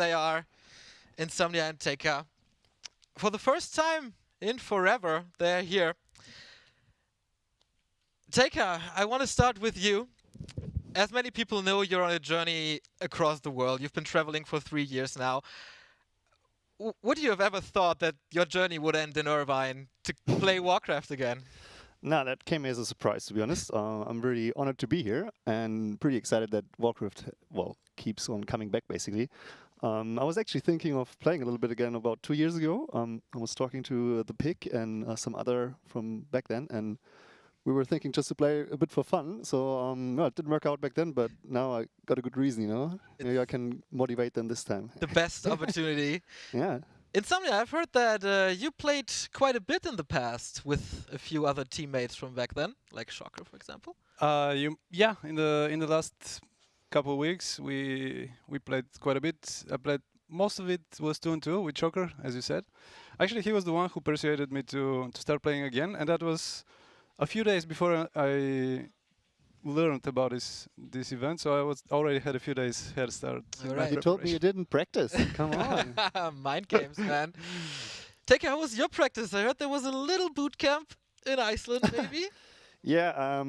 they are, Insomnia and Tak3r. For the first time in forever, they're here. Tak3r, I want to start with you. As many people know, you're on a journey across the world. You've been traveling for 3 years now. Would you have ever thought that your journey would end in Irvine to play Warcraft again? No, that came as a surprise, to be honest. I'm really honored to be here and pretty excited that Warcraft, well, keeps on coming back, basically. I was actually thinking of playing a little bit again about 2 years ago. I was talking to the Pig and some other from back then, and we were thinking just to play a bit for fun. So no, it didn't work out back then, but now I got a good reason, you know. Maybe I can motivate them this time. The best opportunity. Yeah. Insomnia, I've heard that you played quite a bit in the past with a few other teammates from back then, like Shocker, for example. Yeah, in the last couple of weeks we played quite a bit. I played most of it was 2-2 with Shocker, as you said. Actually, he was the one who persuaded me to start playing again, and that was a few days before I learned about this event, so I already had a few days head start. Right. You told me you didn't practice. Come on. Mind games, man. Tak3r, how was your practice? I heard there was a little boot camp in Iceland, maybe? Yeah,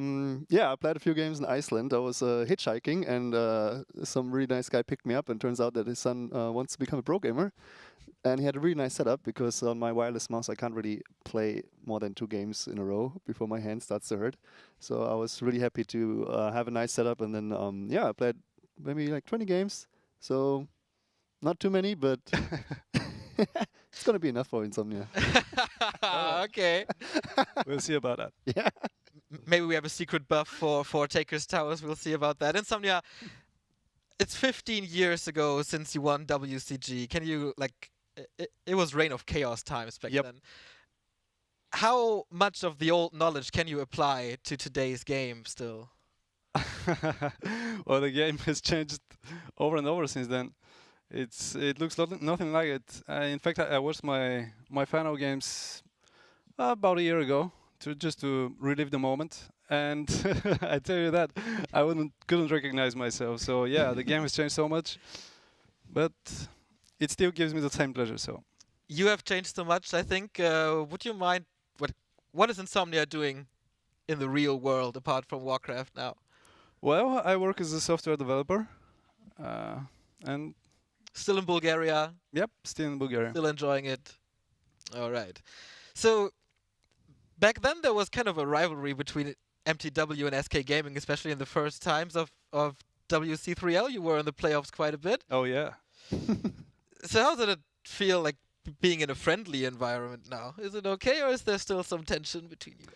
yeah, I played a few games in Iceland. I was hitchhiking, and some really nice guy picked me up, and turns out that his son wants to become a pro gamer. And he had a really nice setup, because on my wireless mouse I can't really play more than 2 games in a row before my hand starts to hurt. So I was really happy to have a nice setup, and then yeah, I played maybe like 20 games. So not too many, but it's gonna be enough for Insomnia. Okay. We'll see about that. Yeah. Maybe we have a secret buff for Tak3r's Towers. We'll see about that. Insomnia, it's 15 years ago since you won WCG. Can you, like, it was Reign of Chaos times back then. How much of the old knowledge can you apply to today's game still? Well, the game has changed over and over since then. It looks nothing like it. In fact, I watched my final games about a year ago just to relive the moment, and I tell you that I couldn't recognize myself. So yeah, the game has changed so much, but it still gives me the same pleasure. So you have changed so much. I think. Would you mind? What is Insomnia doing in the real world apart from Warcraft now? Well, I work as a software developer, and still in Bulgaria. Yep, still in Bulgaria. Still enjoying it. All right. So back then there was kind of a rivalry between MTW and SK Gaming, especially in the first times of WC3L. You were in the playoffs quite a bit. Oh yeah. So how did it feel like being in a friendly environment now? Is it okay, or is there still some tension between you guys?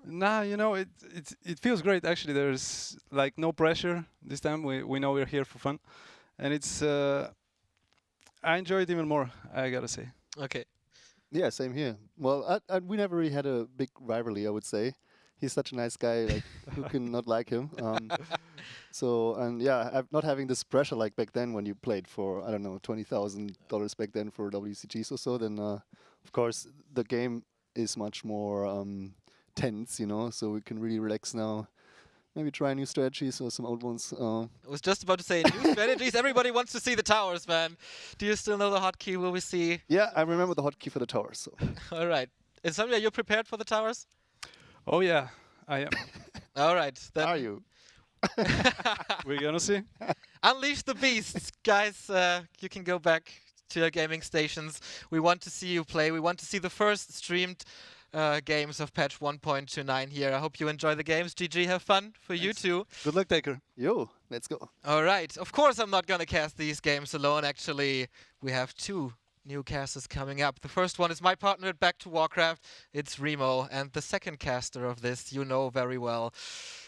Nah, you know, it feels great actually. There's like no pressure this time. We know we're here for fun, and it's I enjoy it even more, I gotta say. Okay. Yeah, same here. Well, we never really had a big rivalry, I would say. He's such a nice guy, like, who can not like him? So, and yeah, not having this pressure like back then when you played for, I don't know, $20,000 back then for WCGs or so, then of course the game is much more tense, you know, so we can really relax now. Maybe try new strategies or some old ones. I was just about to say, new strategies. Everybody wants to see the towers, man. Do you still know the hotkey? Will we see? Yeah, I remember the hotkey for the towers. So. All right. Insomnia, you're prepared for the towers? Oh yeah, I am. All right. Then are you? We're gonna see. Unleash the beasts, guys. You can go back to your gaming stations. We want to see you play. We want to see the first streamed games of patch 1.29 here. I hope you enjoy the games. GG, have fun for you too. Good luck, Tak3r. Yo, let's go. All right. Of course, I'm not going to cast these games alone. Actually, we have 2 new casters coming up. The first one is my partner at Back to Warcraft. It's Remo. And the second caster of this, you know very well.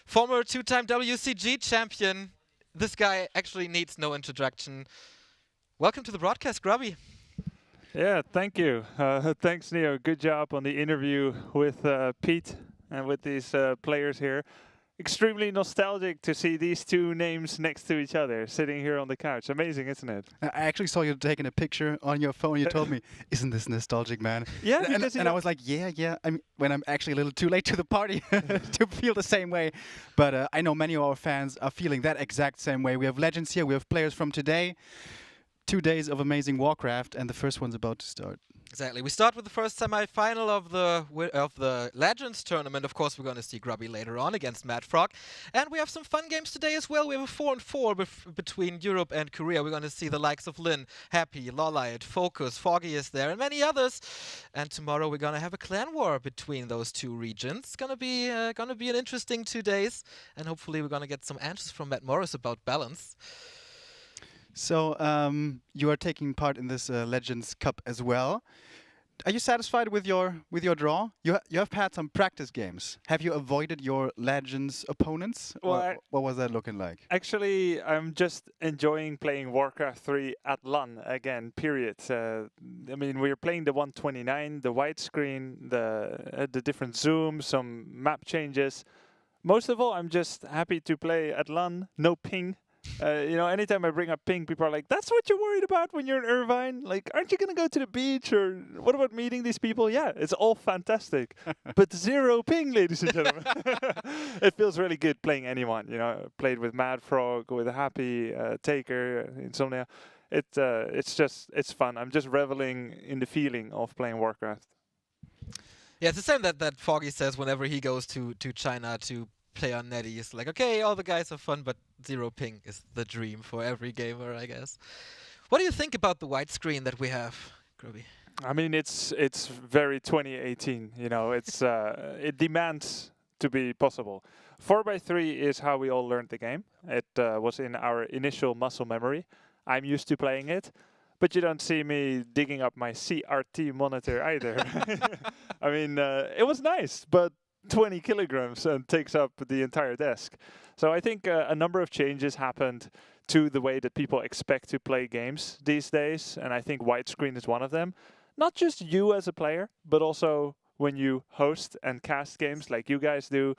Former 2-time WCG champion. This guy actually needs no introduction. Welcome to the broadcast, Grubby. Yeah, thank you. Thanks, Neo. Good job on the interview with Pete and with these players here. Extremely nostalgic to see these 2 names next to each other, sitting here on the couch. Amazing, isn't it? I actually saw you taking a picture on your phone. You told me, "Isn't this nostalgic, man?" Yeah, and I was like, "Yeah." I mean, when I'm actually a little too late to the party to feel the same way, but I know many of our fans are feeling that exact same way. We have legends here. We have players from today. 2 days of amazing Warcraft, and the first one's about to start. Exactly. We start with the first semi-final of the Legends tournament. Of course, we're going to see Grubby later on against Mad Frog. And we have some fun games today as well. We have a 4-on-4 between Europe and Korea. We're going to see the likes of Lin, Happy, Lollite, Focus, Foggy is there, and many others. And tomorrow we're going to have a clan war between those two regions. It's going to be an interesting 2 days. And hopefully we're going to get some answers from Matt Morris about balance. So you are taking part in this Legends Cup as well. Are you satisfied with your draw? You have had some practice games. Have you avoided your Legends opponents? Well, what was that looking like? Actually, I'm just enjoying playing Warcraft 3 at LAN again, period. I mean, we're playing the 129, the widescreen, the different zoom, some map changes. Most of all, I'm just happy to play at LAN, no ping. You know, anytime I bring up ping, people are like, that's what you're worried about when you're in Irvine? Like, aren't you going to go to the beach? Or what about meeting these people? Yeah, it's all fantastic. But 0 ping, ladies and gentlemen. It feels really good playing anyone. You know, played with Mad Frog, with Happy, Tak3r, Insomnia. It's fun. I'm just reveling in the feeling of playing Warcraft. Yeah, it's the same that Foggy says whenever he goes to China to play on Netty. It's like, okay, all the guys are fun, but 0 ping is the dream for every gamer, I guess. What do you think about the widescreen that we have, Grubby? I mean, it's very 2018. You know, it's it demands to be possible. 4x3 is how we all learned the game. It was in our initial muscle memory. I'm used to playing it, but you don't see me digging up my CRT monitor either. I mean, it was nice, but 20 kilograms and takes up the entire desk. So I think a number of changes happened to the way that people expect to play games these days, and I think widescreen is one of them. Not just you as a player, but also when you host and cast games like you guys do,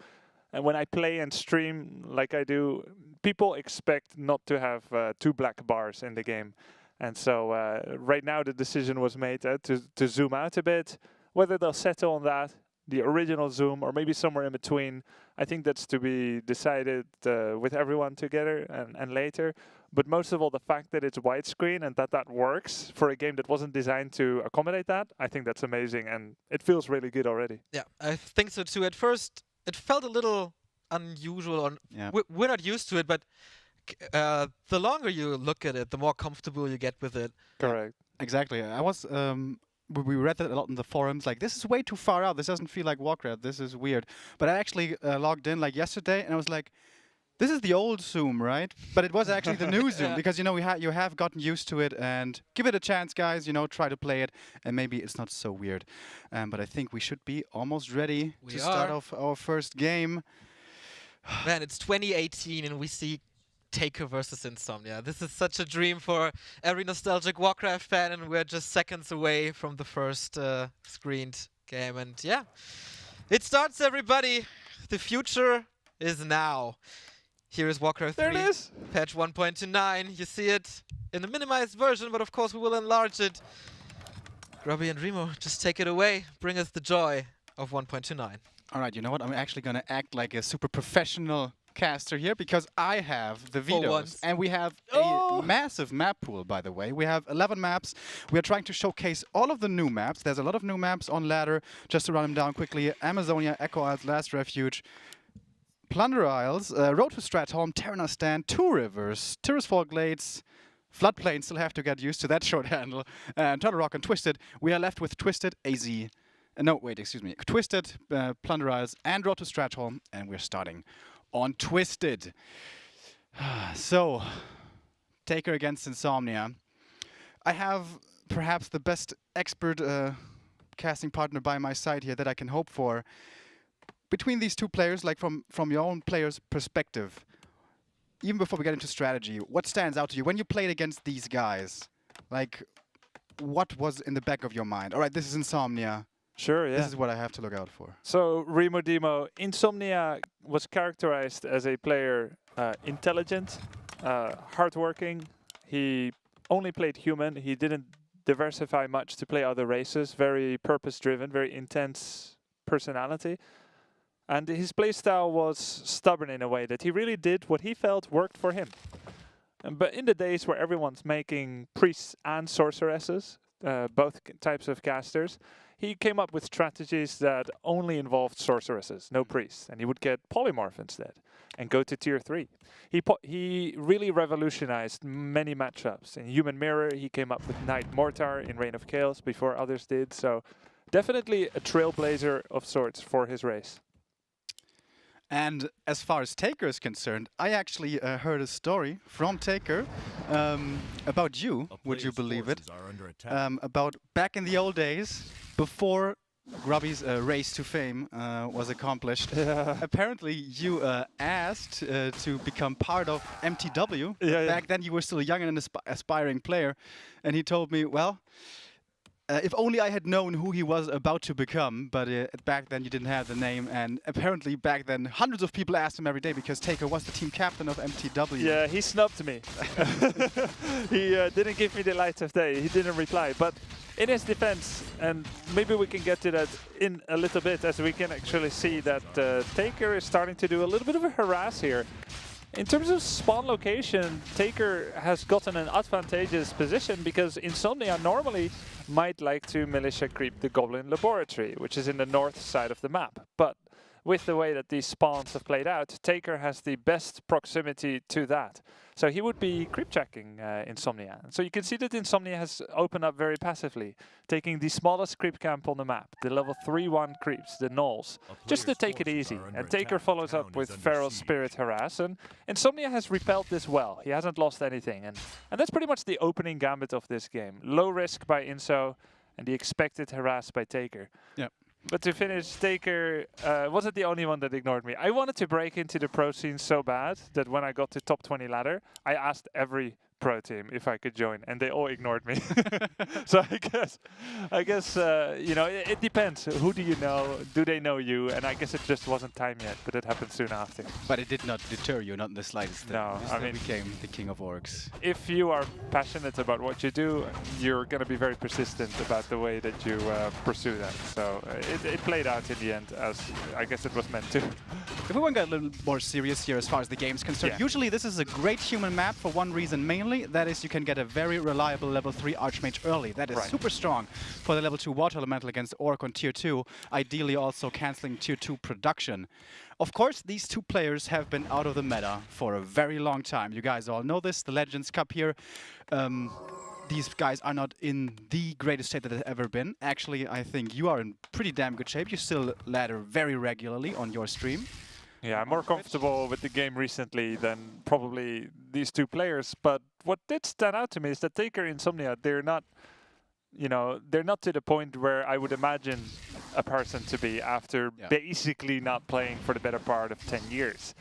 and when I play and stream like I do, people expect not to have 2 black bars in the game. And so right now the decision was made to zoom out a bit. Whether they'll settle on that, the original zoom, or maybe somewhere in between, I think that's to be decided with everyone together and later. But most of all, the fact that it's widescreen and that works for a game that wasn't designed to accommodate that, I think that's amazing, and it feels really good already. Yeah, I think so too. At first, it felt a little unusual. Yeah. We're not used to it, but the longer you look at it, the more comfortable you get with it. Correct. Exactly. I was. We read that a lot in the forums, like, this is way too far out, this doesn't feel like Warcraft, this is weird. But I actually logged in like yesterday, and I was like, this is the old Zoom, right? But it was actually the new Zoom, because, you know, you have gotten used to it, and give it a chance, guys, you know, try to play it, and maybe it's not so weird. But I think we should be almost ready to start off our first game. Man, it's 2018 and we see Tak3r versus Insomnia. This is such a dream for every nostalgic Warcraft fan, and we're just seconds away from the first screened game. And yeah, it starts, everybody. The future is now. Here is Warcraft 3. There it is. Patch 1.29. You see it in the minimized version, but of course we will enlarge it. Grubby and Remo, just take it away. Bring us the joy of 1.29. All right, you know what? I'm actually going to act like a super professional caster here, because I have the vetoes, and we have a massive map pool, by the way. We have 11 maps. We are trying to showcase all of the new maps. There's a lot of new maps on ladder. Just to run them down quickly: Amazonia, Echo Isles, Last Refuge, Plunder Isles, Road to Stratholme, Terranar Stand, Two Rivers, Tirisfal Glades, Floodplain, still have to get used to that short handle, and Turtle Rock and Twisted. We are left with Twisted, AZ, no, wait, excuse me, Twisted, Plunder Isles, and Road to Stratholme, and we're starting on Twisted. So, Tak3r against Insomnia. I have perhaps the best expert casting partner by my side here that I can hope for. Between these two players, like from your own player's perspective, even before we get into strategy, what stands out to you when you played against these guys? Like, what was in the back of your mind? All right, this is Insomnia. Sure, yeah. This is what I have to look out for. So, Remo Demo, Insomnia was characterized as a player intelligent, hardworking. He only played human. He didn't diversify much to play other races. Very purpose-driven, very intense personality. And his playstyle was stubborn in a way that he really did what he felt worked for him. But in the days where everyone's making priests and sorceresses, both types of casters, he came up with strategies that only involved sorceresses, no priests, and he would get polymorph instead and go to tier 3. He really revolutionized many matchups. In Human Mirror, he came up with Knight Mortar in Reign of Chaos before others did, so definitely a trailblazer of sorts for his race. And as far as Tak3r is concerned, I actually heard a story from Tak3r about you, would you believe it? About back in the old days, before Grubby's race to fame was accomplished. Apparently, you asked to become part of MTW. Back then, you were still a young and aspiring player. And he told me, well, if only I had known who he was about to become, but back then you didn't have the name, and apparently back then hundreds of people asked him every day because Tak3r was the team captain of MTW. Yeah, he snubbed me. He didn't give me the light of day. He didn't reply. But in his defense, and maybe we can get to that in a little bit, as we can actually see that Tak3r is starting to do a little bit of a harass here. In terms of spawn location, Tak3r has gotten an advantageous position because Insomnia normally might like to militia creep the Goblin Laboratory, which is in the north side of the map. But with the way that these spawns have played out, Tak3r has the best proximity to that. So he would be creep checking Insomnia. So you can see that Insomnia has opened up very passively, taking the smallest creep camp on the map, the level 3-1 creeps, the gnolls, just to take it easy. And Tak3r follows up with Feral Spirit Harass, and Insomnia has repelled this well. He hasn't lost anything, and that's pretty much the opening gambit of this game. Low risk by Inso, and the expected harass by Tak3r. Yep. But to finish, Tak3r wasn't the only one that ignored me. I wanted to break into the pro scene so bad that when I got to top 20 ladder, I asked every pro team if I could join, and they all ignored me. So I guess you know, it depends. Who do you know? Do they know you? And I guess it just wasn't time yet, but it happened soon after. But it did not deter you, not in the slightest. No, I mean, became the king of orcs. If you are passionate about what you do, you're going to be very persistent about the way that you pursue that. So it played out in the end, as I guess it was meant to. If we want to get a little more serious here as far as the game's concerned, usually this is a great human map for one reason mainly. That is, you can get a very reliable level 3 Archmage early. That is super strong for the level 2 Water Elemental against Orc on tier 2, ideally also cancelling tier 2 production. Of course, these two players have been out of the meta for a very long time. You guys all know this, the Legends Cup here. These guys are not in the greatest state that they've ever been. Actually, I think you are in pretty damn good shape. You still ladder very regularly on your stream. Yeah, I'm more comfortable with the game recently than probably these two players. But what did stand out to me is that Tak3r and Insomnia, they're not, you know, they're not to the point where I would imagine a person to be after basically not playing for the better part of 10 years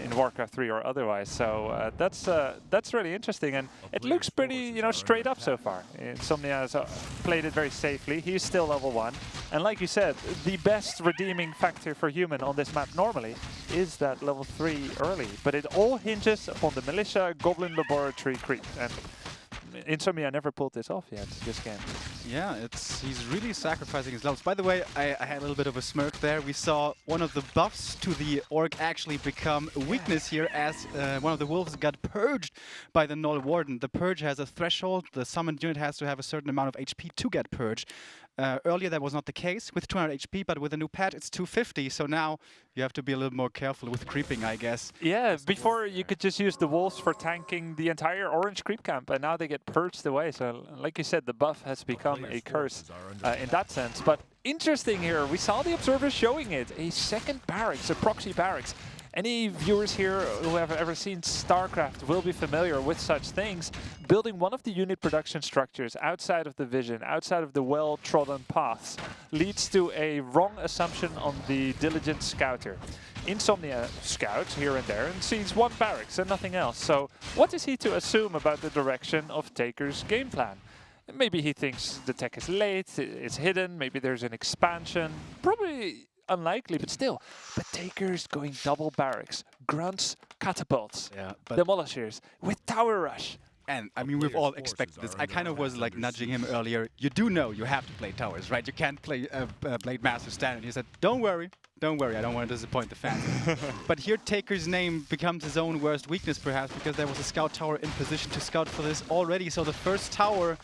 in Warcraft 3 or otherwise. So that's really interesting, and it looks pretty, you know, straight up so far. Insomnia has played it very safely. He's still level 1, and like you said, the best redeeming factor for human on this map normally is that level 3 early, but it all hinges upon the militia Goblin Laboratory creep. And Insomnia never pulled this off yet, this game. Yeah, he's really sacrificing his levels. By the way, I had a little bit of a smirk there. We saw one of the buffs to the Orc actually become a weakness here as one of the wolves got purged by the Gnoll Warden. The purge has a threshold. The summoned unit has to have a certain amount of HP to get purged. Earlier that was not the case with 200 HP, but with the new patch it's 250, so now you have to be a little more careful with creeping, I guess. Yeah, before you could just use the wolves for tanking the entire orange creep camp, and now they get purged away. So like you said, the buff has become a curse in that sense. But interesting here, we saw the observers showing it, a second barracks, a proxy barracks. Any viewers here who have ever seen StarCraft will be familiar with such things. Building one of the unit production structures outside of the vision, outside of the well-trodden paths, leads to a wrong assumption on the diligent scouter. Insomnia scouts here and there and sees one barracks and nothing else. So what is he to assume about the direction of Tak3r's game plan? Maybe he thinks the tech is late, it's hidden, maybe there's an expansion. Probably unlikely, but still. But Tak3r's going double barracks, grunts, catapults, demolishers with tower rush. And I mean, we've all expected this. I kind of was like nudging him earlier. You do know you have to play towers, right? You can't play Blade Master Standard. He said, don't worry, Don't worry, I don't want to disappoint the fans. But here Tak3r's name becomes his own worst weakness, perhaps, because there was a scout tower in position to scout for this already. So the first tower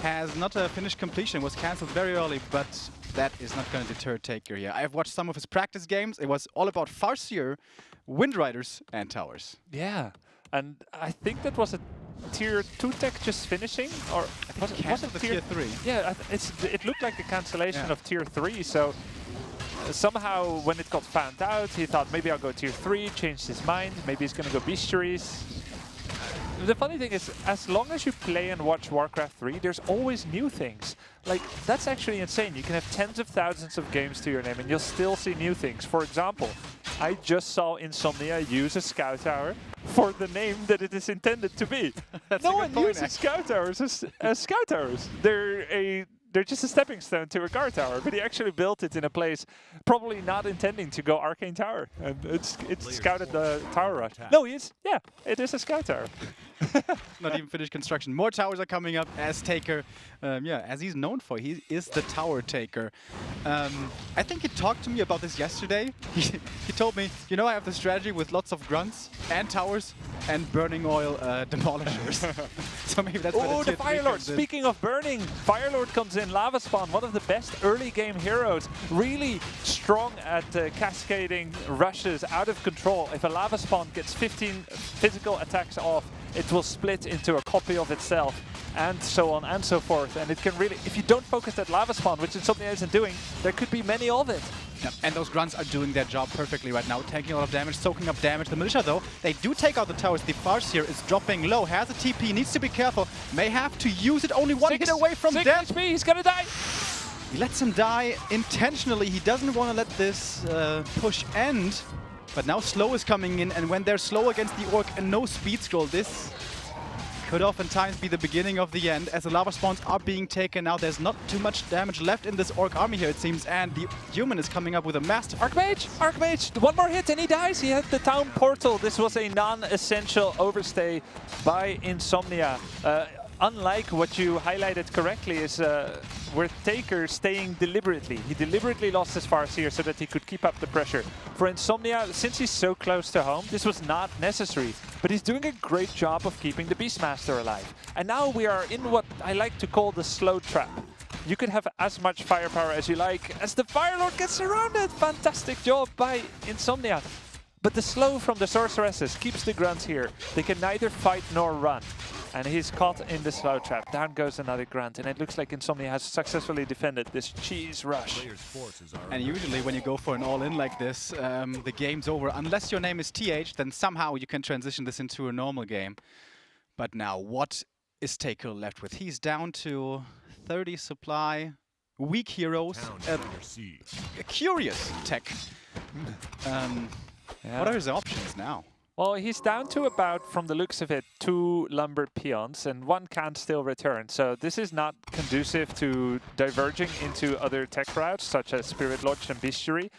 has not a finished completion, was cancelled very early, but that is not going to deter Tak3r here. I've watched some of his practice games. It was all about Farseer, Wind Riders, and towers. Yeah, and I think that was a Tier 2 tech just finishing, or was it Tier 3? Yeah, it looked like a cancellation of Tier 3, so somehow when it got found out, he thought maybe I'll go Tier 3, changed his mind, maybe he's going to go bestiaries. The funny thing is, as long as you play and watch Warcraft 3, there's always new things. Like, that's actually insane. You can have tens of thousands of games to your name and you'll still see new things. For example, I just saw Insomnia use a scout tower for the name that it is intended to be. No one uses scout towers as scout towers. They're just a stepping stone to a guard tower, but he actually built it in a place probably not intending to go Arcane Tower. And it's scouted the tower rush. No, it is a scout tower. Not even finished construction. More towers are coming up as Tak3r. As he's known for, he is the tower taker. I think he talked to me about this yesterday. He told me, you know, I have the strategy with lots of grunts and towers and burning oil demolishers. So maybe that's oh, the Firelord. Speaking of burning, Firelord comes in. Lava Spawn, one of the best early game heroes. Really strong at cascading rushes out of control. If a Lava Spawn gets 15 physical attacks off, it will split into a copy of itself, and so on and so forth. And it can really, if you don't focus that Lava Spawn, which Insomnia isn't doing, there could be many of it. Yep. And those grunts are doing their job perfectly right now, taking a lot of damage, soaking up damage. The militia, though, they do take out the towers. The Farseer is dropping low, has a TP, needs to be careful, may have to use it, only one hit away from death. 6 HP, he's gonna die! He lets him die intentionally. He doesn't want to let this push end. But now slow is coming in, and when they're slow against the Orc and no speed scroll, this could oftentimes be the beginning of the end. As the lava spawns are being taken now, there's not too much damage left in this Orc army here, it seems, and the human is coming up with a massive... Archmage! One more hit and he dies! He had the town portal. This was a non-essential overstay by Insomnia. Unlike what you highlighted correctly is where Tak3r staying deliberately. He deliberately lost his Farseer so that he could keep up the pressure. For Insomnia, since he's so close to home, this was not necessary. But he's doing a great job of keeping the Beastmaster alive. And now we are in what I like to call the slow trap. You could have as much firepower as you like. As the Firelord gets surrounded, fantastic job by Insomnia. But the slow from the Sorceresses keeps the grunts here. They can neither fight nor run. And he's caught in the slow trap. Down goes another grunt, and it looks like Insomnia has successfully defended this cheese rush. And usually when you go for an all-in like this, the game's over. Unless your name is TH, then somehow you can transition this into a normal game. But now, what is Tak3r left with? He's down to 30 supply, weak heroes, a curious tech. What are his options now? Well, he's down to about, from the looks of it, 2 lumber peons, and 1 can still return. So this is not conducive to diverging into other tech routes, such as Spirit Lodge and Bestiary.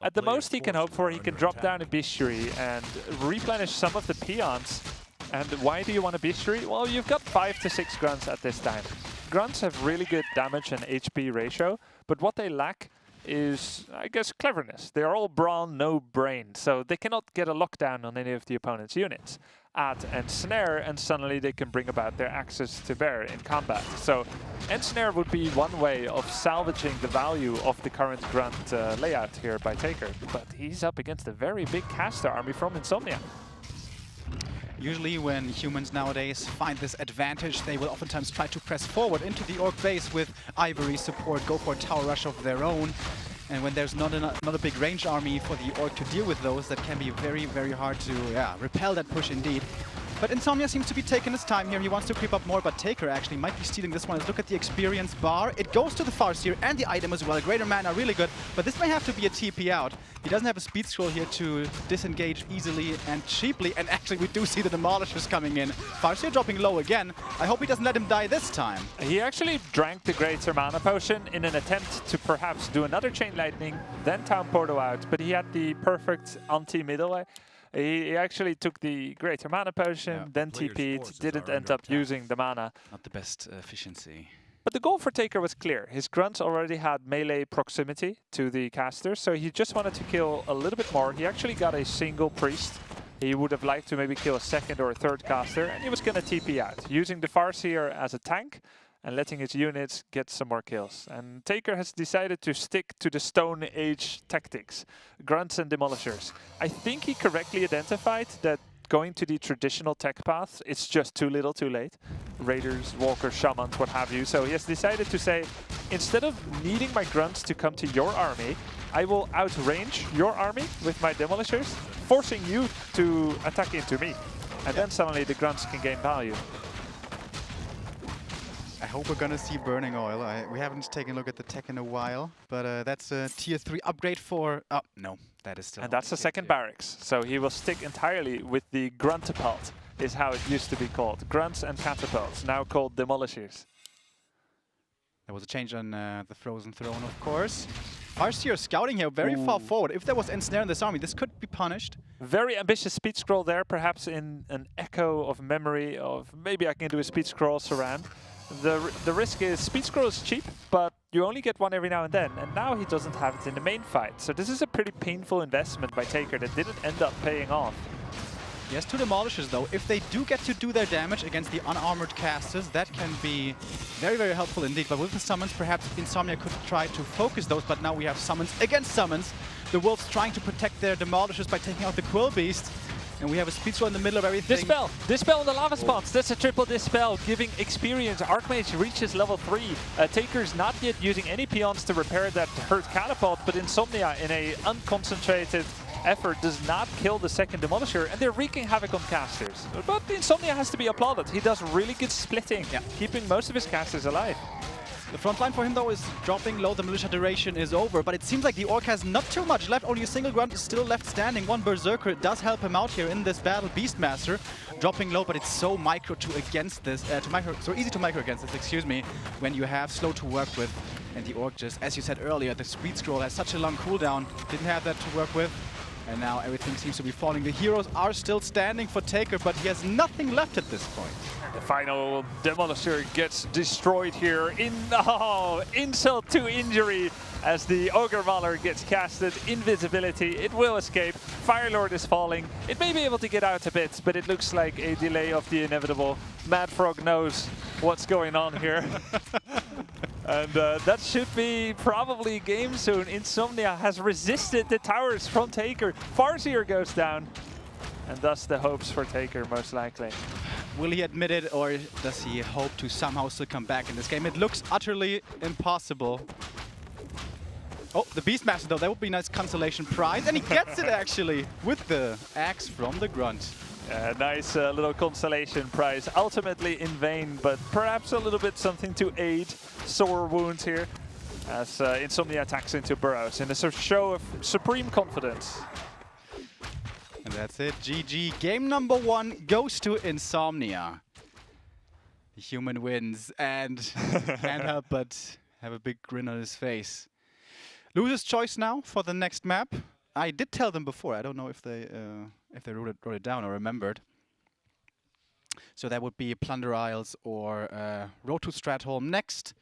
At the most he can hope for, he can drop down a Bestiary and replenish some of the peons. And why do you want a Bestiary? Well, you've got 5 to 6 grunts at this time. Grunts have really good damage and HP ratio, but what they lack is, I guess, cleverness. They're all brawn, no brain, so they cannot get a lockdown on any of the opponent's units. Add Ensnare, and suddenly they can bring about their axes to bear in combat. So Ensnare would be one way of salvaging the value of the current grunt layout here by Tak3r, but he's up against a very big caster army from Insomnia. Usually when humans nowadays find this advantage, they will oftentimes try to press forward into the Orc base with Ivory support, go for a tower rush of their own. And when there's not a big range army for the Orc to deal with those, that can be very, very hard to repel that push indeed. But Insomnia seems to be taking his time here. He wants to creep up more, but Tak3r actually might be stealing this one. Let's look at the experience bar. It goes to the Farseer and the item as well. Greater mana, really good. But this may have to be a TP out. He doesn't have a speed scroll here to disengage easily and cheaply. And actually, we do see the Demolishers coming in. Farseer dropping low again. I hope he doesn't let him die this time. He actually drank the Greater Mana Potion in an attempt to perhaps do another Chain Lightning, then Town Portal out. But he had the perfect anti-middle. He actually took the Greater Mana Potion, then TP'd, didn't end up using the mana. Not the best efficiency. But the goal for Tak3r was clear. His grunts already had melee proximity to the casters, so he just wanted to kill a little bit more. He actually got a single priest. He would have liked to maybe kill a second or a third caster, and he was going to TP out, using the Farseer as a tank and letting his units get some more kills. And Tak3r has decided to stick to the Stone Age tactics, grunts and demolishers. I think he correctly identified that going to the traditional tech paths, it's just too little too late. Raiders, walkers, shamans, what have you. So he has decided to say, instead of needing my grunts to come to your army, I will outrange your army with my demolishers, forcing you to attack into me. And then suddenly the grunts can gain value. I hope we're gonna see Burning Oil. We haven't taken a look at the tech in a while, but that's a tier 3 upgrade for... Oh, no, that is still... And that's the second barracks. So he will stick entirely with the gruntapult, is how it used to be called. Grunts and catapults, now called demolishers. There was a change on the Frozen Throne, of course. Farseer scouting here very far forward. If there was Ensnare in this army, this could be punished. Very ambitious speed scroll there, perhaps in an echo of memory of maybe I can do a speed scroll surround. The risk is speed scroll is cheap, but you only get one every now and then, and now he doesn't have it in the main fight. So this is a pretty painful investment by Tak3r that didn't end up paying off. Yes, two demolishers though. If they do get to do their damage against the unarmored casters, that can be very, very helpful indeed. But with the summons, perhaps Insomnia could try to focus those, but now we have summons against summons. The Wolves trying to protect their demolishers by taking out the Quill Beast. And we have a speed scroll in the middle of everything. Dispel on the lava spots. That's a triple dispel, giving experience. Archmage reaches level 3. Tak3r's not yet using any peons to repair that hurt catapult, but Insomnia, in a unconcentrated effort, does not kill the second demolisher, and they're wreaking havoc on casters. But Insomnia has to be applauded. He does really good splitting, keeping most of his casters alive. The front line for him, though, is dropping low. The militia duration is over, but it seems like the Orc has not too much left. Only a single grunt is still left standing. One Berserker does help him out here in this battle. Beastmaster dropping low, but it's so micro to against this, so easy to micro against this, excuse me, when you have slow to work with. And the Orc just, as you said earlier, the speed scroll has such a long cooldown. Didn't have that to work with. And now everything seems to be falling. The heroes are still standing for Tak3r, but he has nothing left at this point. The final demolisher gets destroyed here. Insult to injury as the Ogre Mauler gets casted. Invisibility, it will escape. Firelord is falling. It may be able to get out a bit, but it looks like a delay of the inevitable. Mad Frog knows what's going on here. And that should be probably game soon. Insomnia has resisted the towers from Tak3r. Farseer goes down. And thus the hopes for Tak3r most likely. Will he admit it, or does he hope to somehow still come back in this game? It looks utterly impossible. Oh, the Beastmaster though, that would be a nice consolation prize. And he gets it actually with the axe from the Grunt. Nice little consolation prize. Ultimately in vain, but perhaps a little bit something to aid sore wounds here. As Insomnia attacks into burrows in a show of supreme confidence. And that's it, GG. Game number 1 goes to Insomnia. The human wins and can't help but have a big grin on his face. Loser's choice now for the next map. I did tell them before. I don't know if they wrote it down or remembered. So that would be Plunder Isles or Road to Stratholme next.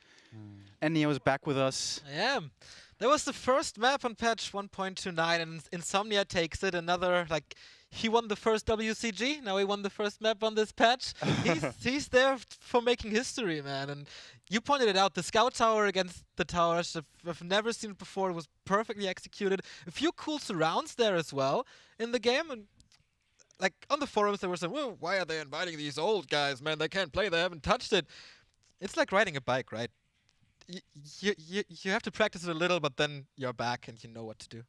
And Neo's back with us. I am. That was the first map on patch 1.29, and Insomnia takes it. Another, like, he won the first WCG, now he won the first map on this patch. He's there for making history, man. And you pointed it out, the Scout Tower against the towers, I've never seen it before. It was perfectly executed. A few cool surrounds there as well in the game. And like, on the forums, they were saying, well, why are they inviting these old guys, man? They can't play, they haven't touched it. It's like riding a bike, right? You have to practice it a little, but then you're back and you know what to do.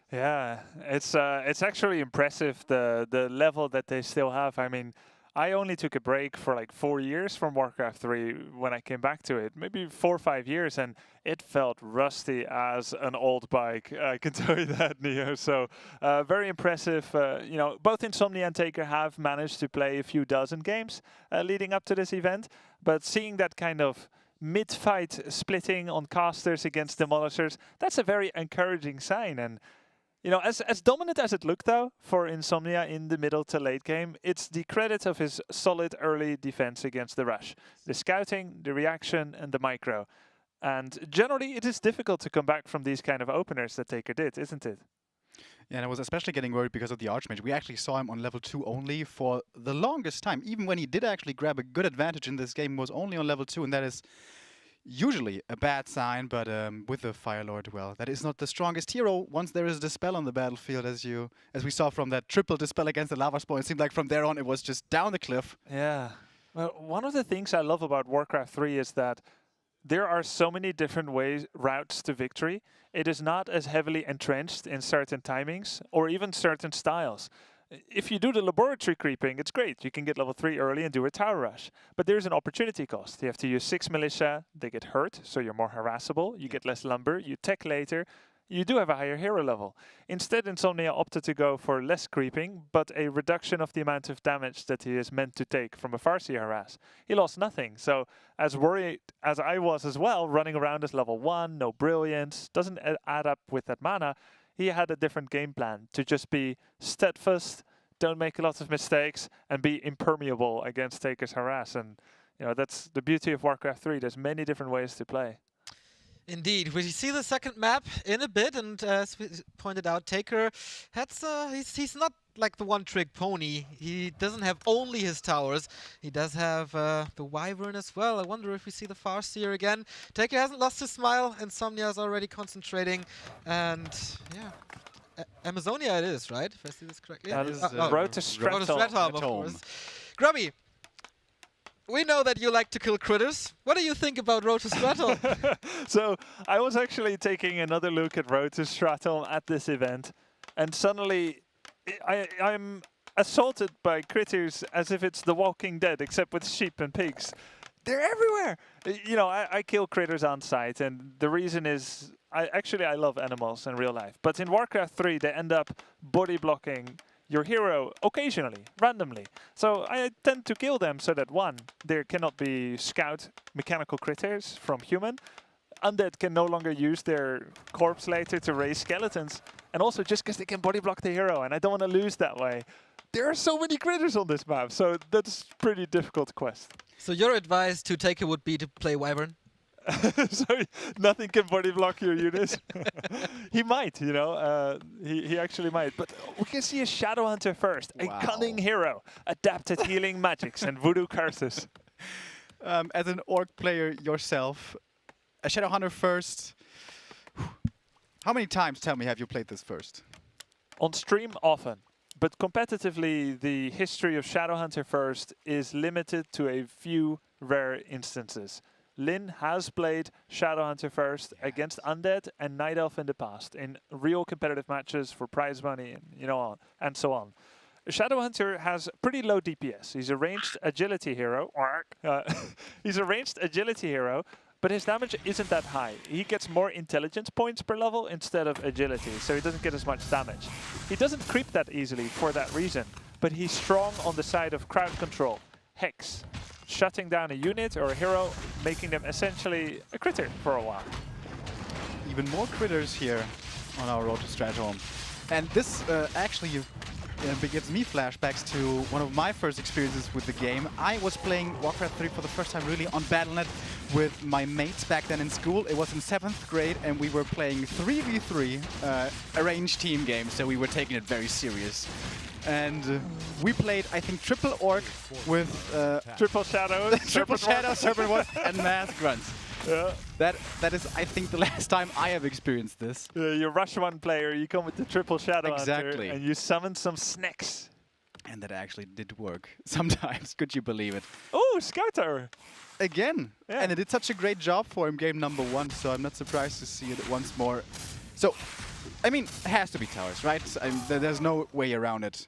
Yeah, it's actually impressive the level that they still have. I mean, I only took a break for like 4 years from Warcraft 3 when I came back to it, maybe 4 or 5 years, and it felt rusty as an old bike. I can tell you that, Neo. So very impressive. You know, both Insomnia and Tak3r have managed to play a few dozen games leading up to this event, but seeing that kind of mid-fight splitting on casters against demolishers, that's a very encouraging sign. And You know, as dominant as it looked, though, for Insomnia in the middle to late game, it's the credit of his solid early defense against the rush. The scouting, the reaction, and the micro. And generally, it is difficult to come back from these kind of openers that Tak3r did, isn't it? Yeah, and I was especially getting worried because of the Archmage. We actually saw him on level 2 only for the longest time. Even when he did actually grab a good advantage in this game, was only on level 2, and that is usually a bad sign, but with the Fire Lord, well, that is not the strongest hero once there is Dispel on the battlefield, as we saw from that triple Dispel against the Lava Spawn. It seemed like from there on it was just down the cliff. Yeah. Well, one of the things I love about Warcraft 3 is that there are so many different routes to victory. It is not as heavily entrenched in certain timings or even certain styles. If you do the laboratory creeping, it's great. You can get level 3 early and do a tower rush. But there's an opportunity cost. You have to use 6 militia, they get hurt, so you're more harassable. You get less lumber, you tech later. You do have a higher hero level. Instead, Insomnia opted to go for less creeping, but a reduction of the amount of damage that he is meant to take from a Farseer harass. He lost nothing, so as worried as I was as well, running around as level 1, no brilliance, doesn't add up with that mana, he had a different game plan to just be steadfast, don't make a lot of mistakes, and be impermeable against Tak3r's harass. And you know, that's the beauty of Warcraft 3. There's many different ways to play. Indeed. We see the second map in a bit, and as we pointed out, Tak3r he's not like the one-trick pony. He doesn't have only his towers. He does have the Wyvern as well. I wonder if we see the Farseer again. Tak3r hasn't lost his smile. Insomnia is already concentrating, and yeah, Amazonia it is, right? If I see this correctly. That is Road to Stratholme, of course. Grubby, we know that you like to kill critters. What do you think about Road to Stratholme? So I was actually taking another look at Road to Stratholme at this event, and suddenly I'm assaulted by critters as if it's The Walking Dead, except with sheep and pigs. They're everywhere. You know, I kill critters on sight, and the reason is I love animals in real life. But in Warcraft 3, they end up body blocking your hero occasionally, randomly. So I tend to kill them so that, one, there cannot be scout mechanical critters from human. Undead can no longer use their corpse later to raise skeletons. And also just because they can body block the hero, and I don't want to lose that way. There are so many critters on this map, so that's pretty difficult quest. So your advice to Tak3r would be to play Wyvern? So nothing can body block your units. He might, you know, he actually might. But we can see a Shadow Hunter first, a cunning hero, adapted healing magics and voodoo curses. As an orc player yourself, a Shadow Hunter first. How many times, tell me, have you played this first? On stream, often. But competitively, the history of Shadow Hunter first is limited to a few rare instances. Lynn has played Shadow Hunter first against Undead and Night Elf in the past in real competitive matches for prize money and and so on. Shadow Hunter has pretty low DPS. He's a ranged agility hero. He's a ranged agility hero, but his damage isn't that high. He gets more intelligence points per level instead of agility, so he doesn't get as much damage. He doesn't creep that easily for that reason, but he's strong on the side of crowd control, hex, shutting down a unit or a hero, making them essentially a critter for a while. Even more critters here on our Road to Stratholme. And this actually gives me flashbacks to one of my first experiences with the game. I was playing Warcraft 3 for the first time really on Battle.net with my mates back then in school. It was in 7th grade and we were playing 3v3 arranged team games, so we were taking it very serious. And we played, I think, triple orc with triple shadow, triple shadow, serpent warp, and mass grunts. Yeah. That is, I think, the last time I have experienced this. You rush one player, you come with the triple shadow exactly, hunter, and you summon some snacks. And that actually did work sometimes. Could you believe it? Oh, Scout Tower! Again, yeah. And it did such a great job for him, game number 1. So I'm not surprised to see it once more. So, I mean, it has to be towers, right? There's no way around it.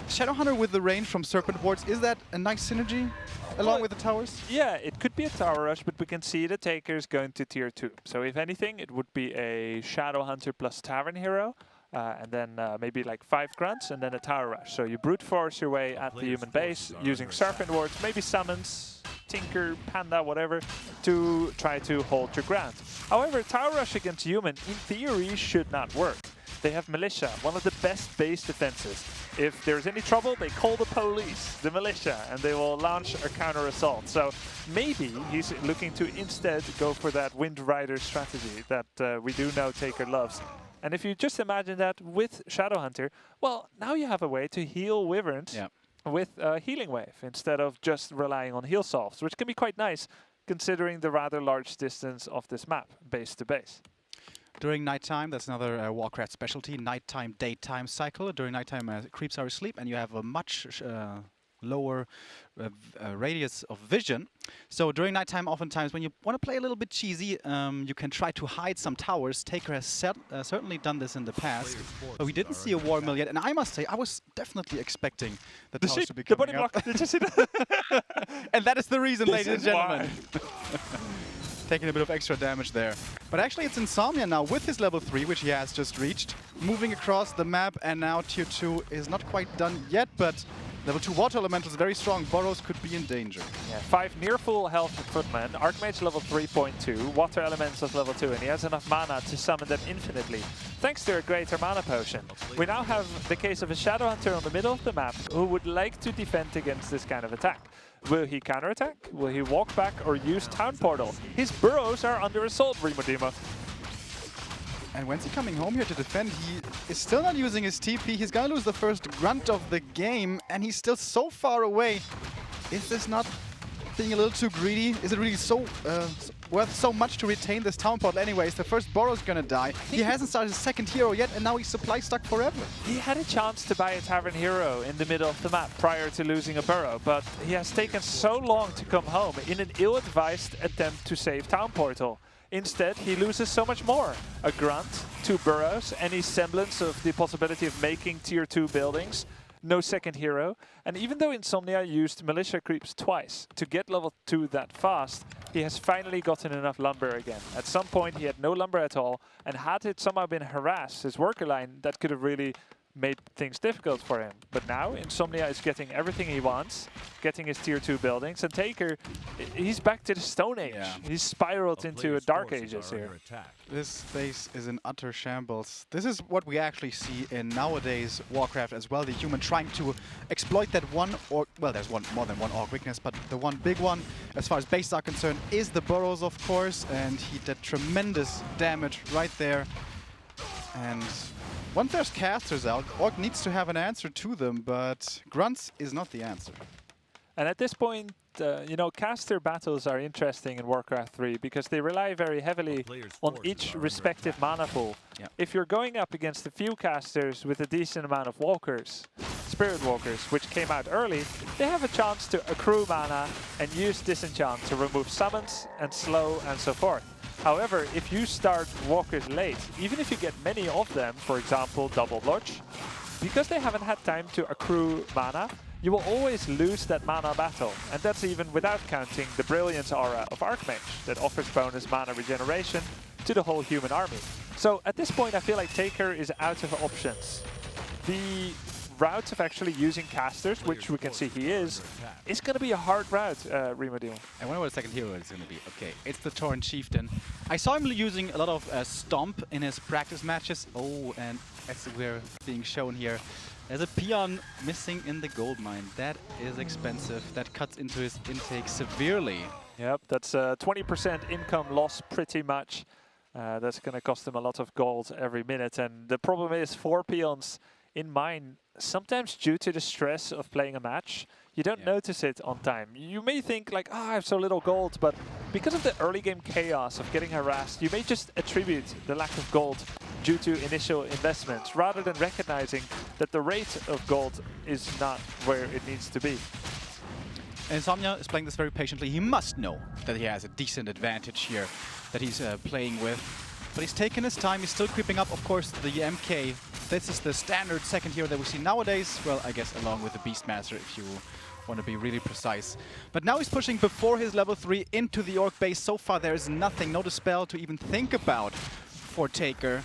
Shadow Hunter with the range from Serpent Wards, is that a nice synergy along with the towers? Yeah, it could be a tower rush, but we can see the takers going to tier 2. So if anything, it would be a Shadow Hunter plus Tavern hero, and then maybe like 5 grunts, and then a tower rush. So you brute force your way at the human base using Serpent Wards, maybe summons, Tinker, Panda, whatever, to try to hold your ground. However, tower rush against human, in theory, should not work. They have Militia, one of the best base defenses. If there's any trouble, they call the police, the Militia, and they will launch a counter-assault. So maybe he's looking to instead go for that Wind Rider strategy that we do know Tak3r loves. And if you just imagine that with Shadowhunter, well, now you have a way to heal Wyverns with Healing Wave instead of just relying on heal solves, which can be quite nice considering the rather large distance of this map, base to base. During nighttime, that's another Warcraft specialty, nighttime, daytime cycle. During nighttime, creeps are asleep, and you have a much lower radius of vision. So during nighttime, oftentimes, when you want to play a little bit cheesy, you can try to hide some towers. Tak3r has certainly done this in the past, but we didn't see a war mill yet. And I must say, I was definitely expecting the towers to be coming up. Did you see that? And that is the reason, ladies and gentlemen. Taking a bit of extra damage there. But actually it's Insomnia now with his level 3, which he has just reached, moving across the map, and now tier 2 is not quite done yet, but level 2 water elemental is very strong. Burrows could be in danger. Yeah, 5 near full health footmen, Archmage level 3.2, water elementals level 2, and he has enough mana to summon them infinitely, thanks to a greater mana potion. We now have the case of a Shadowhunter on the middle of the map who would like to defend against this kind of attack. Will he counterattack? Will he walk back or use Town Portal? His burrows are under assault, Remo. And when's he coming home here to defend? He is still not using his TP. He's gonna lose the first grunt of the game, and he's still so far away. Is this not being a little too greedy? Is it really so worth so much to retain this Town Portal anyways? The first Burrow's gonna die. He hasn't started his second hero yet, and now he's supply stuck forever. He had a chance to buy a Tavern Hero in the middle of the map prior to losing a Burrow, but he has taken so long to come home in an ill-advised attempt to save Town Portal. Instead, he loses so much more. A Grunt, 2 Burrows, any semblance of the possibility of making tier 2 buildings, no second hero. And even though Insomnia used Militia creeps twice to get level 2 that fast, he has finally gotten enough lumber again. At some point, he had no lumber at all, and had it somehow been harassed, his worker line, that could have really made things difficult for him. But now Insomnia is getting everything he wants, getting his tier 2 buildings, and Tak3r, he's back to the Stone Age. Yeah. He's spiraled into a Dark Ages here. This base is in utter shambles. This is what we actually see in nowadays Warcraft as well, the human trying to exploit that one orc, well, there's more than one orc weakness, but the one big one, as far as bases are concerned, is the burrows, of course, and he did tremendous damage right there. And once there's casters out, Orc needs to have an answer to them, but Grunts is not the answer. And at this point, you know, caster battles are interesting in Warcraft 3 because they rely very heavily on each respective mana pool. Yep. If you're going up against a few casters with a decent amount of walkers, Spirit Walkers, which came out early, they have a chance to accrue mana and use Disenchant to remove summons and slow and so forth. However, if you start walkers late, even if you get many of them, for example, Double Lodge, because they haven't had time to accrue mana, you will always lose that mana battle. And that's even without counting the Brilliance aura of Archmage that offers bonus mana regeneration to the whole human army. So at this point, I feel like Tak3r is out of options. The route of actually using casters, which we can see he is going to be a hard route, Remo. I wonder what the second hero is going to be. Okay, it's the Tauren Chieftain. I saw him using a lot of Stomp in his practice matches. Oh, and as we're being shown here, there's a peon missing in the gold mine. That is expensive. That cuts into his intake severely. Yep, that's a 20% income loss pretty much. That's going to cost him a lot of gold every minute. And the problem is 4 peons in mine, sometimes due to the stress of playing a match, you don't notice it on time. You may think like, oh, I have so little gold, but because of the early game chaos of getting harassed, you may just attribute the lack of gold due to initial investments, rather than recognizing that the rate of gold is not where it needs to be. Insomnia is playing this very patiently. He must know that he has a decent advantage here that he's playing with. But he's taken his time, he's still creeping up, of course, the MK. This is the standard second hero that we see nowadays. Well, I guess along with the Beastmaster, if you want to be really precise. But now he's pushing before his level 3 into the Orc base. So far there is nothing, no dispel to even think about for Tak3r.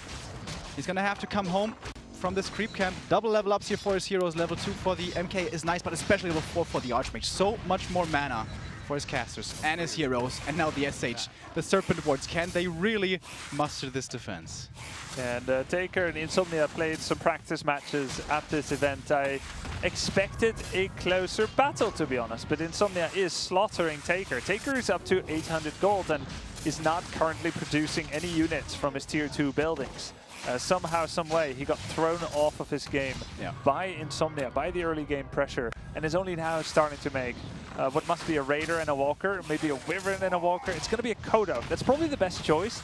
He's going to have to come home from this creep camp. Double level ups here for his heroes. Level 2 for the MK is nice, but especially level 4 for the Archmage. So much more mana for his casters and his heroes, and now the SH, the Serpent Wards. Can they really muster this defense? And Tak3r and Insomnia played some practice matches at this event. I expected a closer battle, to be honest, but Insomnia is slaughtering Tak3r. Tak3r is up to 800 gold and is not currently producing any units from his tier 2 buildings. Somehow, some way, he got thrown off of his game by Insomnia, by the early game pressure, and is only now starting to make what must be a Raider and a Walker, maybe a Wyvern and a Walker. It's going to be a Kodo. That's probably the best choice,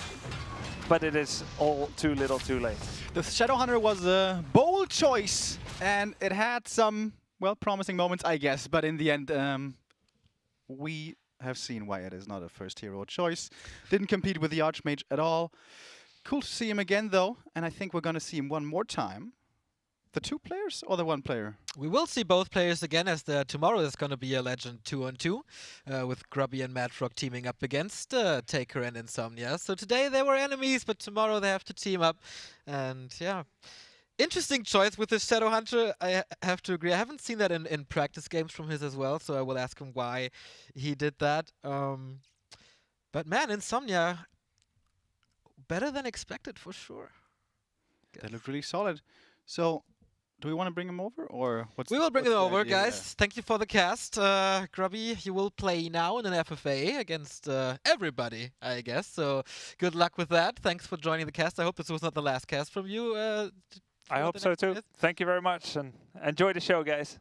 but it is all too little too late. The Shadowhunter was a bold choice, and it had some, well, promising moments, I guess, but in the end, we have seen why it is not a first hero choice. Didn't compete with the Archmage at all. Cool to see him again, though, and I think we're going to see him one more time. The 2 players or the 1 player? We will see both players again, as tomorrow is going to be a Legend 2-on-2 with Grubby and Madfrog teaming up against Tak3r and Insomnia. So today they were enemies, but tomorrow they have to team up. And yeah, interesting choice with the Shadowhunter. I have to agree. I haven't seen that in practice games from his as well, so I will ask him why he did that. But man, Insomnia, better than expected for sure. They look really solid. So, do we want to bring him over, or what's? We will bring him over, idea? guys. Thank you for the cast. Grubby, you will play now in an FFA against everybody, I guess. So, good luck with that. Thanks for joining the cast. I hope this was not the last cast from you. I hope so too. Thank you very much, and enjoy the show, guys.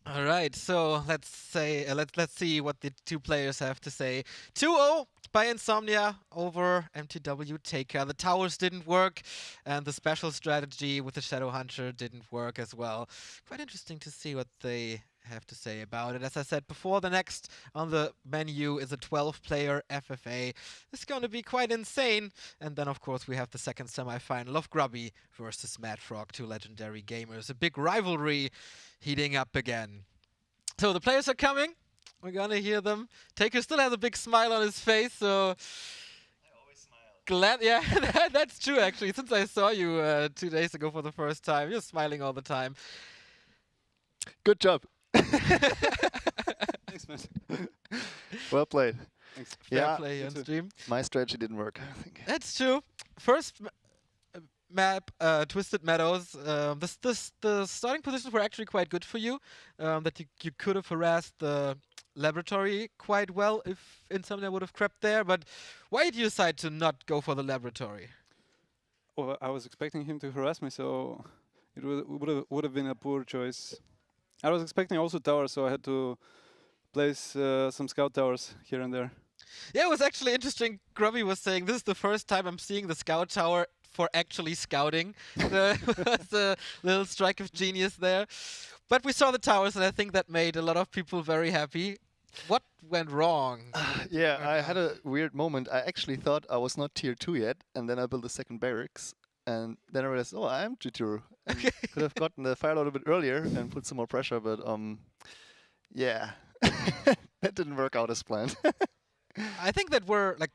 All right, so let's see what the 2 players have to say. 2-0 by Insomnia over MTW Tak3r. The towers didn't work, and the special strategy with the Shadowhunter didn't work as well. Quite interesting to see what they have to say about it. As I said before, the next on the menu is a 12-player FFA. It's going to be quite insane. And then, of course, we have the second semi-final of Grubby versus Madfrog, 2 legendary gamers. A big rivalry heating up again. So the players are coming. We're going to hear them. Tak3r still has a big smile on his face, so... I always smile. Glad, yeah, that's true, actually. Since I saw you 2 days ago for the first time, you're smiling all the time. Good job. Thanks, man. Well played. Thanks. Fair play on stream. My strategy didn't work, I think. That's true. First map, Twisted Meadows. The starting positions were actually quite good for you. That you could have harassed the laboratory quite well if Insomnia would have crept there. But why did you decide to not go for the laboratory? Well, I was expecting him to harass me, so it would have been a poor choice. I was expecting also towers, so I had to place some scout towers here and there. Yeah, it was actually interesting. Grubby was saying, this is the first time I'm seeing the scout tower for actually scouting. That's a little strike of genius there. But we saw the towers, and I think that made a lot of people very happy. What went wrong? Yeah, I had a weird moment. I actually thought I was not tier 2 yet, and then I built the second barracks. And then I realized, oh, I am tier 2. And could have gotten the fire load a bit earlier and put some more pressure, but yeah, that didn't work out as planned. I think that were like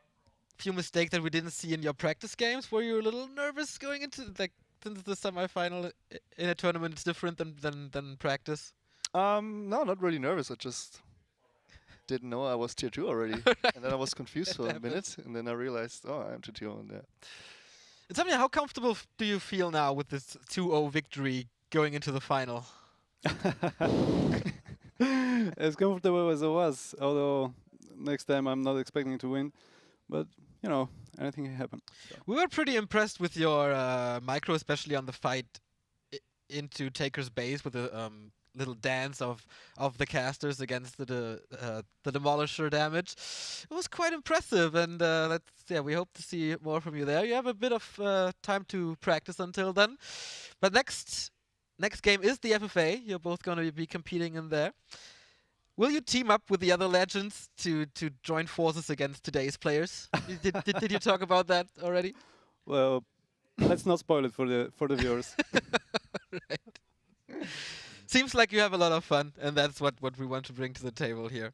few mistakes that we didn't see in your practice games. Were you a little nervous going into, like, since the semi-final in a tournament is different than practice? No, not really nervous. I just didn't know I was tier 2 already. And then I was confused for a minute, and then I realized, oh, I'm tier 2 on there. Insomnia, how comfortable do you feel now with this 2-0 victory going into the final? As comfortable as I was, although next time I'm not expecting to win. But, you know, anything can happen. So. We were pretty impressed with your micro, especially on the fight into Tak3r's base with the little dance of the casters against the Demolisher damage. It was quite impressive, and we hope to see more from you there. You have a bit of time to practice until then. But next game is the FFA. You're both going to be competing in there. Will you team up with the other legends to join forces against today's players? Did you talk about that already? Well, let's not spoil it for the viewers. Right. Seems like you have a lot of fun, and that's what we want to bring to the table here.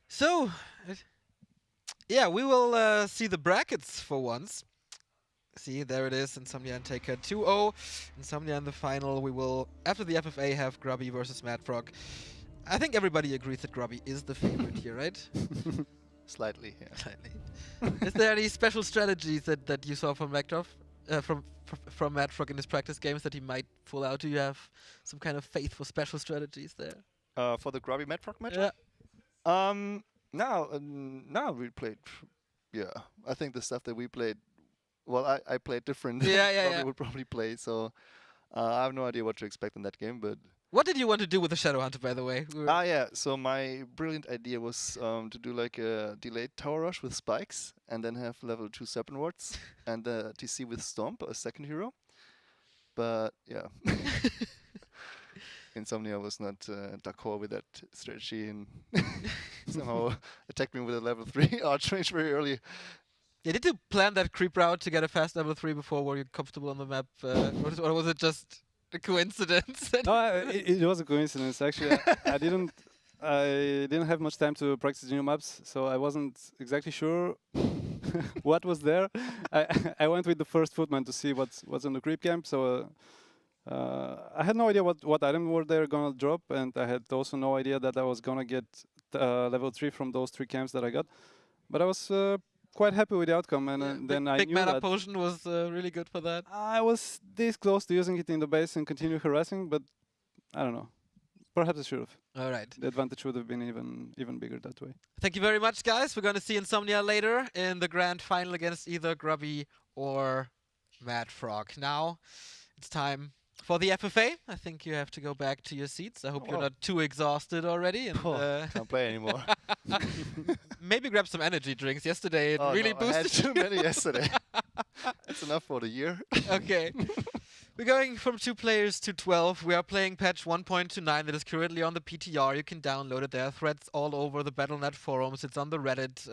So, yeah, we will see the brackets for once. See, there it is, Insomnia and Tak3r 2-0. Insomnia in the final. We will, after the FFA, have Grubby versus Madfrog. I think everybody agrees that Grubby is the favorite here, right? Slightly, yeah. Slightly. Is there any special strategies that you saw from from Matt Frog in his practice games that he might pull out? Do you have some kind of faithful special strategies there? For the Grubby Madfrog match? Yeah. Now we played. Yeah, I think the stuff that we played. Well, I played different. Yeah. would probably play. So I have no idea what to expect in that game. But What did you want to do with the Shadow Hunter, by the way? yeah. So my brilliant idea was to do like a delayed tower rush with spikes, and then have level 2 Serpent Wards, and TC with Stomp, a second hero. But yeah. Insomnia was not d'accord with that strategy and somehow attacked me with a level 3 Archmage very early. Yeah, did you plan that creep route to get a fast level 3 before? Were you comfortable on the map? Or was it just a coincidence? No, it was a coincidence. Actually, I didn't have much time to practice new maps, so I wasn't exactly sure what was there. I went with the first footman to see what's on the creep camp. So I had no idea what items were there gonna drop, and I had also no idea that I was gonna get level 3 from those 3 camps that I got. But I was quite happy with the outcome, and then I big knew mana that potion was really good for that. I was this close to using it in the base and continue harassing, but I don't know. Perhaps I should have. All right. The advantage would have been even bigger that way. Thank you very much, guys. We're going to see Insomnia later in the grand final against either Grubby or Mad Frog. Now it's time for the FFA. I think you have to go back to your seats. I hope you're not too exhausted already. And, Can't play anymore. maybe grab some energy drinks. Yesterday it really boosted. I had too many yesterday. That's enough for the year. Okay. We're going from 2 players to 12. We are playing patch 1.29 that is currently on the PTR. You can download it. There are threads all over the Battle.net forums. It's on the Reddit,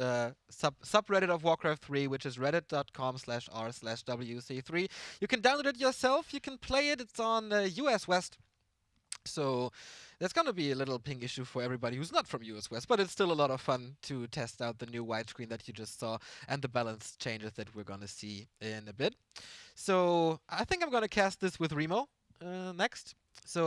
subreddit of Warcraft 3, which is reddit.com/r/WC3. You can download it yourself. You can play it. It's on US West. So there's going to be a little ping issue for everybody who's not from US West, but it's still a lot of fun to test out the new widescreen that you just saw and the balance changes that we're going to see in a bit. So I think I'm going to cast this with Remo next. So